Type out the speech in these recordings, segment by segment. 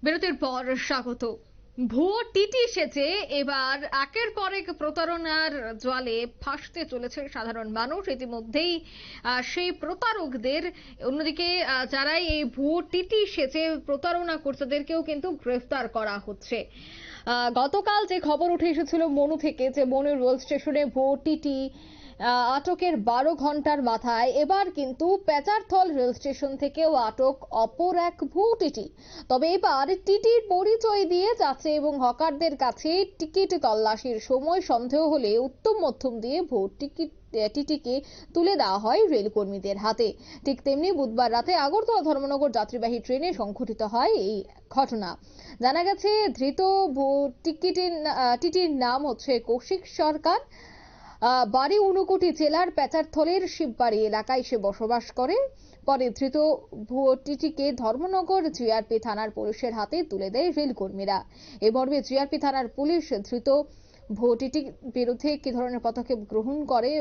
বিরতির পর স্বাগত। ভুয়ো টিটি সেজে এবার একের পর এক প্রতারণার জালে ফাঁসতে চলেছে সাধারণ মানুষ। ইতিমধ্যেই সেই প্রতারকদের, অন্যদিকে যারাই এই ভুয়ো টিটি সেজে প্রতারণা করছে তাদেরকেও কিন্তু গ্রেফতার করা হচ্ছে। গতকাল যে খবর উঠে এসেছিল মনু থেকে, যে মনু রেল স্টেশনে ভুয়ো টিটি আটকের 12 ঘন্টার মাথায় এবার কিন্তু পেচারথল রেল স্টেশন থেকেও আটক অপর এক ভুয়ো টিটি। তবে এবার টিটির পরিচয় দিয়ে যাচ্ছে এবং হকারদের কাছে টিকিট তল্লাশির সময় সন্দেহ হলে উত্তম মধ্যম দিয়ে ভুয়ো টিটিকে তুলে দেওয়া হয় রেল কর্মীদের হাতে। ঠিক তেমনি বুধবার রাতে আগরতলা ধর্মনগর যাত্রীবাহী ট্রেনে সংঘটিত হয় এই ঘটনা। জানা গেছে ধৃত টিটির নাম হচ্ছে কৌশিক সরকার। বাড়ি ঊনকোটি জেলার পেচারথলের শিববাড়ি এলাকায় সে বসবাস করে। পরে ধৃত ভুয়ো টিটিকে ধর্মনগর জিআরপি থানার পুলিশের হাতে তুলে দেয় রেল কর্মীরা। এ মর্মে জিআরপি থানার পুলিশ ধৃত ভুয়ো টিটির বিরুদ্ধে কি ধরনের পদক্ষেপ গ্রহণ করে,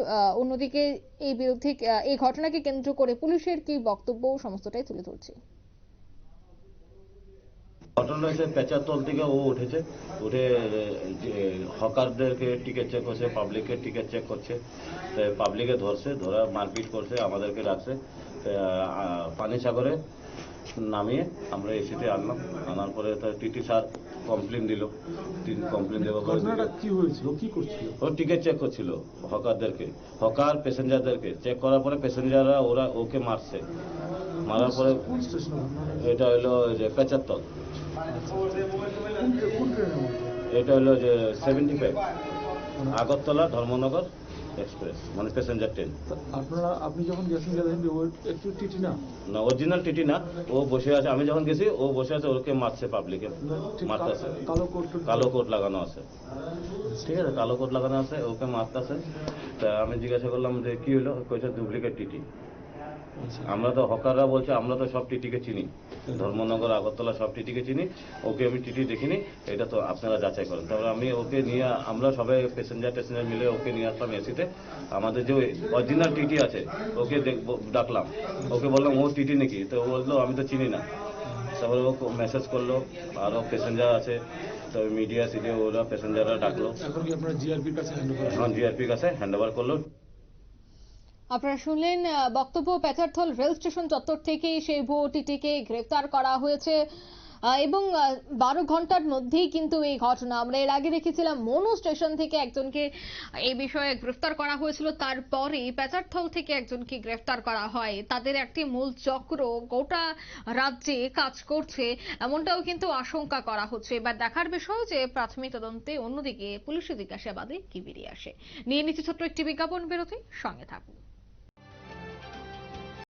অন্যদিকে এই ঘটনাকে কেন্দ্র করে পুলিশের কি বক্তব্য, সমস্তটাই তুলে ধরছি। ঘটনা হয়েছে পেচারতল থেকে ও উঠেছে, উঠে হকারদেরকে টিকিট চেক করছে, পাবলিকের টিকিট চেক করছে। পাবলিকে ধরছে, ধরা মারপিট করছে, আমাদেরকে রাখছে। পানিসাগরে নামিয়ে আমরা এসিতে আনলাম। আনার পরে টিটি স্যার কমপ্লেন দিল। কমপ্লেন দেওয়ার পরে কি হয়েছিল, কি করছিল? ও টিকিট চেক করছিল হকারদেরকে, হকার প্যাসেঞ্জারদেরকে চেক করার পরে প্যাসেঞ্জাররা ওকে মারছে। মারার পরে এটা হলো যে পেচারতল, এটা হলো যে 75 আগরতলা ধর্মনগর এক্সপ্রেস, মানে প্যাসেঞ্জার ট্রেন। আপনি যখন গেছেন একটু টিটি না, অরিজিনাল টিটি না। ও বসে আছে, আমি যখন গেছি ও বসে আছে, ওকে মারছে, পাবলিকে মারতেছে। কালো কোট লাগানো আছে, ঠিক আছে, কালো কোট লাগানো আছে, ওকে মারতেছে। তা আমি জিজ্ঞাসা করলাম যে কি হলো, কইছে ডুপ্লিকেট টিটি। আমরা তো হকাররা বলছে আমরা তো সব টিটিকে চিনি, ধর্মনগর আগরতলা সব টিটিকে চিনি, ওকে আমি টিটি দেখিনি, এটা তো আপনারা যাচাই করেন। তারপরে আমি ওকে নিয়ে, আমরা সবাই প্যাসেঞ্জার মিলে ওকে নিয়ে আসলাম এসিতে। আমাদের যে অরিজিনাল টিটি আছে ওকে ডাকলাম, ওকে বললাম ও টিটি নাকি, তো ও বললো আমি তো চিনি না। তারপরে ও মেসেজ করলো, আরও প্যাসেঞ্জার আছে, তবে মিডিয়া ওরা প্যাসেঞ্জাররা ডাকলো। এখন কি আপনারা জিআরপির কাছে হ্যান্ড ওভার করলো। আপনারা শুনলেন বক্তব্য। পেচারথল রেল স্টেশন চত্বর থেকে সেই ভুয়ো টিটিকে গ্রেফতার করা হয়েছে এবং 12 ঘন্টার মধ্যেই কিন্তু এই ঘটনা। আমরা এর আগে দেখেছিলাম মনু স্টেশন থেকে একজনকে এই বিষয়ে গ্রেফতার করা হয়েছিল, তারপরে পেচারথল থেকে একজনকে গ্রেফতার করা হয়। তাদের একটি মূল চক্র গোটা রাজ্যে কাজ করছে, এমনটাও কিন্তু আশঙ্কা করা হচ্ছে। এবার দেখার বিষয় যে প্রাথমিক তদন্তে অন্যদিকে পুলিশি জিজ্ঞাসাবাদে কি বেরিয়ে আসে। নিয়ে নিচ্ছে ছোট্ট একটি বিজ্ঞাপন বিরতি, সঙ্গে থাকুন।